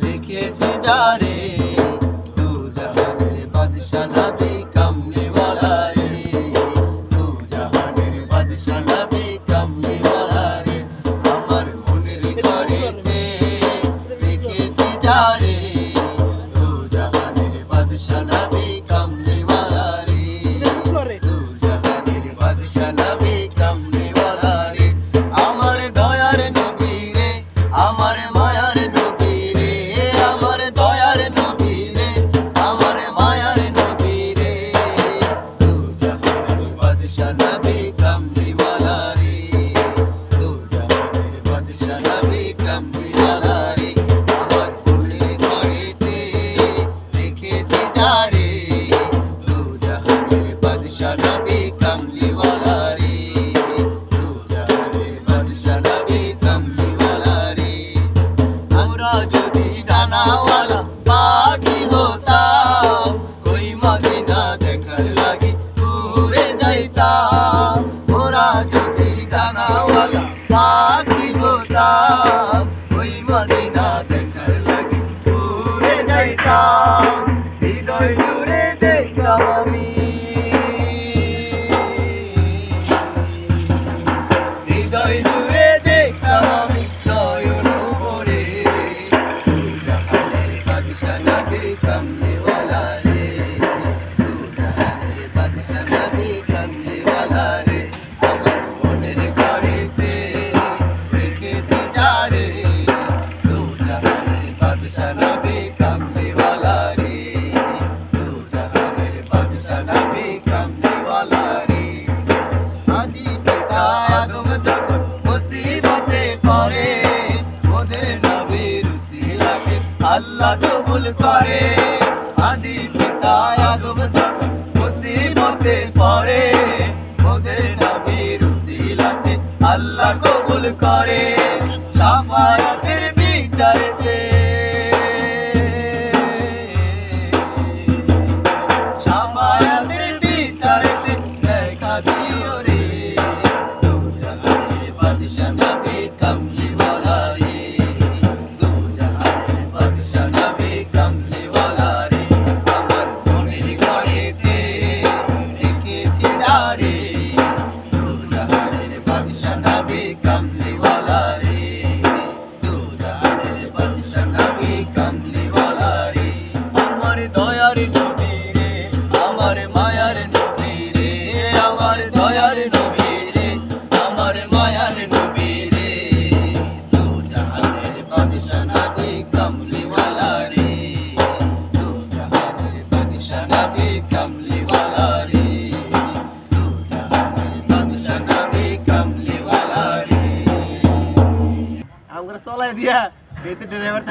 রেখেছি যারে দু জাহানের বাদশা নবী কামলি ওয়ালা রে দু জাহানের বাদশা নবী কামলি ওয়ালা রে আমার মনের ঘরেতে রেখেছি যারে দু জাহানের বাদশা নবী কামলি ওয়ালা রে দু জাহানের বাদশা নবী কামলি ওয়ালা রে আমার দয়ার নবী রে আমার মায়ার নবী রে আমার দয়ার নবী রে আমার মায়ার নবী রে দু জাহানের বাদশা নবী কামলি ওয়ালা রে দু জাহানের বাদশা নবী কামলি ওয়ালা রে আমার মনের ঘরেতে রেখেছি যারে দু জাহানের বাদশা নবী কামলি ওয়ালা রে দু জাহানের বাদশা নবী কামলি ওয়ালা রে আমরা যদি ডানাওয়ালা পাখি হতাম ওই মদিনা দেখার লাগি উড়ে যাইতাম ওরা যদি ডানাওয়ালা পাখি হতাম ওই মদিনা দেখার লাগি উড়ে যাইতাম হৃদয় জুড়ে দেখতাম আমি হৃদয় জুড়ে দেখতাম আমি নয়ন ভরে দু জাহানের বাদশা নবী কামলি ওয়ালা রে দু জাহানের বাদশা নবী কামলি ওয়ালা রে আমার মনের ঘরেতে রেখেছি যারে দু জাহানের বাদশা নবী কামলি ওয়ালা রে দু জাহানের বাদশা নবী কামলি ওয়ালা রে আদি পিতা আদম যখন মুসিবতে পড়ে ওদের নবীর উসিলাতে আল্লাহ কবুল করে আদি পিতা আদম যখন মুসিবতে পড়ে ওদের নবীর উসিলাতে আল্লাহ কবুল করে শাফায়াতের বিচারেতে শাফায়াতের বিচারেতে দেখা দিও রে দু জাহানের বাদশা নবী কামলি ওয়ালা রে দু জাহানের বাদশা নবী কামলি ওয়ালা রে আমার মনের ঘরেতে রেখেছি যারে দু জাহানের বাদশা নবী কামলি ওয়ালা রে দু জাহানের বাদশা নবী কামলি ওয়ালা রে আমার দয়ার নবী রে আমার মায়ার নবী রে আমার দয়ার নবী রে আমার মায়ার নবী রে দু জাহানের বাদশা নবী কামলি ওয়ালা রে দু জাহানের বাদশা নবী কামলি ওয়ালা রে দু জাহানের বাদশা নবী কামলি ওয়ালা রে আমরা চলাই দিয়া এতে ড্রাইভার